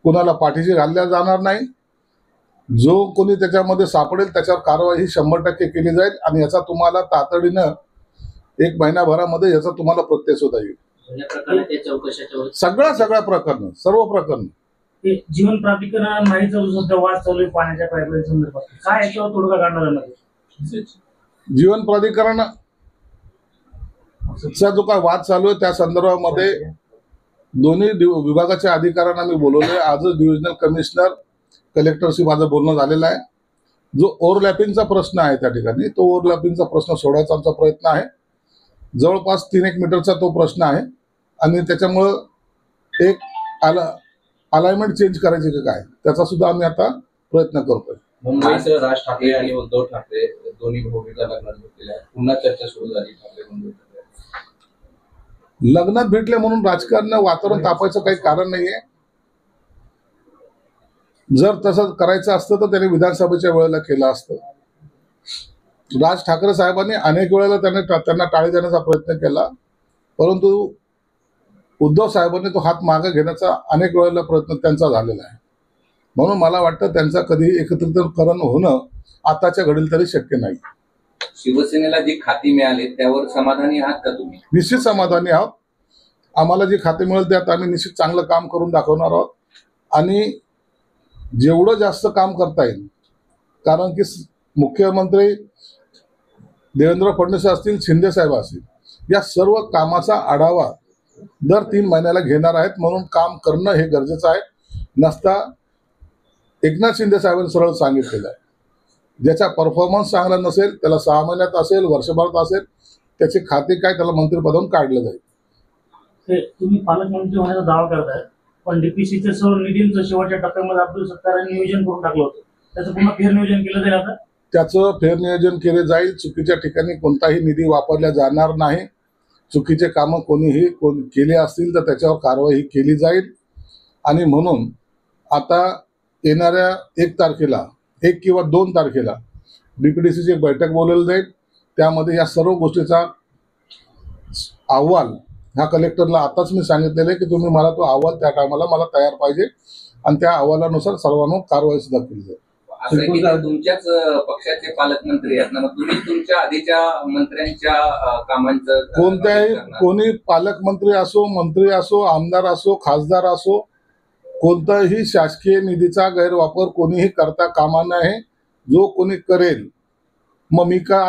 कोणाला पाठीशी घालल्या जाणार नाही। जो कोणी त्याच्यामध्ये सापडेल त्याच्यावर कारवाई 100% केली जाईल आणि याचा तुम्हाला तातडीनं 1 महिन्याभरामध्ये याचा तुम्हाला प्रत्यय सुद्धा येईल। सगळ्या प्रकरण, सर्व प्रकरण। जीवन प्राधिकरण नाही सध्या वाद चालू आहे पाण्याच्या पाईपलाईन संदर्भात, काय याच्यावर तोडगा काढणार आहे? जीवन प्राधिकरणचा जो काय वाद चालू आहे त्या संदर्भामध्ये दोन्ही विभागाच्या अधिकाऱ्यांना मी बोलवले। आजच डिव्हिजनल कमिशनर कलेक्टरशी माझं बोलणं झालेलं आहे। जो ओव्हरलॅपिंगचा प्रश्न आहे त्या ठिकाणी तो ओव्हरलॅपिंगचा प्रश्न सोडवायचा आमचा प्रयत्न आहे। जवळपास 3-1 मीटरचा तो प्रश्न आहे आणि त्याच्यामुळे एक अलाइनमेंट चेंज करायची की काय त्याचा सुद्धा आम्ही आता प्रयत्न करतोय। मुंबईत राज ठाकरे आणि उद्धव ठाकरे दोन्ही भूमिका लग्नात भेटलेल्या आहेत, पुन्हा चर्चा सुरू झाली लग्नात भेटले म्हणून राजकारण वातावरण तापायचं काही कारण नाहीये। जर तसं करायचं असतं तर त्यांनी विधानसभेच्या वेळेला केलं असतं। राज ठाकरे साहेबांनी अनेक वेळेला त्यांना टाळी देण्याचा प्रयत्न केला, परंतु उद्धव साहेबांनी तो हात मागे घेण्याचा अनेक वेळेला प्रयत्न त्यांचा झालेला आहे। म्हणून मला वाटतं त्यांचा कधी एकत्रीकरण होणं आताच्या घडीला तरी शक्य नाही। शिवसेनेला जी खाती मिळाली त्यावर समाधानी आहात का तुम्ही? निश्चित समाधानी आहोत। आम्हाला जी खाती मिळेल त्यात आम्ही निश्चित चांगलं काम करून दाखवणार आहोत आणि जेवढं जास्त काम करता येईल, कारण की मुख्यमंत्री देवेंद्र फडणवीस असतील, शिंदे साहेब असतील, या सर्व कामाचा आढावा दर 3 महिन्याला घेणार आहेत। म्हणून काम करणं हे गरजेचं आहे। नसता एकनाथ शिंदे साहेबांनी सरळ सांगितलेलं आहे, ज्याचा परफॉर्मन्स चांगला नसेल त्याला 6 महिन्यात असेल, वर्षभरात असेल, त्याची खाती काय त्याला मंत्रिपदावरून काढलं जाईल। तुम्ही पालकमंत्री होण्याचा दावा करताय, पण डीपीसीच्या सर्व निधींचं शेवटच्या टप्प्यामध्ये अब्दुल सत्तारांनी नियोजन करून टाकलं होतं, त्याचं पुन्हा फेरनियोजन केलं जाईल। आता त्याचं फेरनियोजन केले जाईल। चुकीच्या ठिकाणी कोणताही निधी वापरला जाणार नाही। चुकीचे कामं कोणीही केले असतील तर त्याच्यावर कारवाई केली जाईल आणि म्हणून आता येणाऱ्या 1 तारखेला 1 किंवा 2 तारखेला डीपीडीसीची एक बैठक बोलवली जाईल। त्यामध्ये या सर्व गोष्टीचा अहवाल ह्या कलेक्टरला आताच मी सांगितलेलं आहे की तुम्ही मला तो अहवाल त्या टायमाला मला तयार पाहिजे आणि त्या अहवालानुसार सर्वांना कारवाई सुद्धा केली जाईल। असं की तुमच्याच पक्षाचे पालकमंत्री आहेत ना, तुम्ही तुमच्या आधीच्या मंत्र्यांच्या कामांचं कोणी पालकमंत्री असो, मंत्री असो, आमदार असो, खासदार असो, कोणताही शासकीय निधीचा गैरवापर कोणीही करता कामा नये। जो कोणी करेल, मग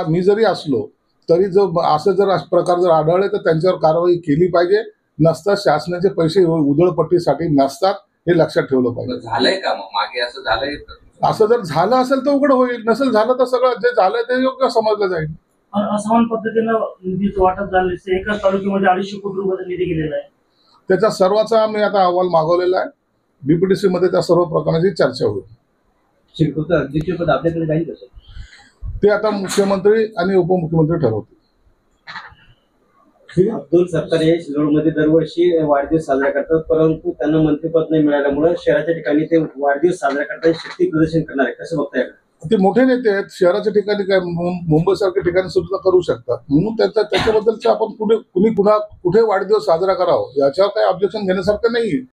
मी जरी असलो तरी असं जर प्रकार जर आढळले तर त्यांच्यावर कारवाई केली पाहिजे। नसता शासनाचे पैसे उधळपट्टीसाठी नसतात, हे लक्षात ठेवलं पाहिजे। झालंय का मग मागे असं झालंय? असं जर झालं असेल तर उघड होईल, नसेल झालं तर सगळं जे झालंय ते योग्य समजलं जाईल। असमान पद्धतीनं निधीचं वाटप झालं, एका तालुक्यामध्ये 250 कोटी रुपयाचा निधी गेलेला आहे। त्याचा सर्वाचा आम्ही आता अहवाल मागवलेला आहे। बीपीडीसी मध्ये त्या सर्व प्रकारांची चर्चा होईल। सिडकोचं अध्यक्षपद आपल्याकडे जाईल कसं? ते आता मुख्यमंत्री आणि उपमुख्यमंत्री ठरवतील। अब्दुल सत्तार हे शिरोडमध्ये दरवर्षी वाढदिवस साजरा करतात, परंतु त्यांना मंत्रिपद नाही मिळाल्यामुळे शहराच्या ठिकाणी ते वाढदिवस साजरा करताना शक्ती प्रदर्शन करणार आहे, कसं बघताय? ते मोठे नेते आहेत, शहराच्या ठिकाणी काय मुंबई सारख्या ठिकाणी सुद्धा करू शकतात, म्हणून त्याच्याबद्दलचं आपण कुठे वाढदिवस साजरा करावा याच्यावर काही ऑब्जेक्शन घेण्यासारखं नाहीये।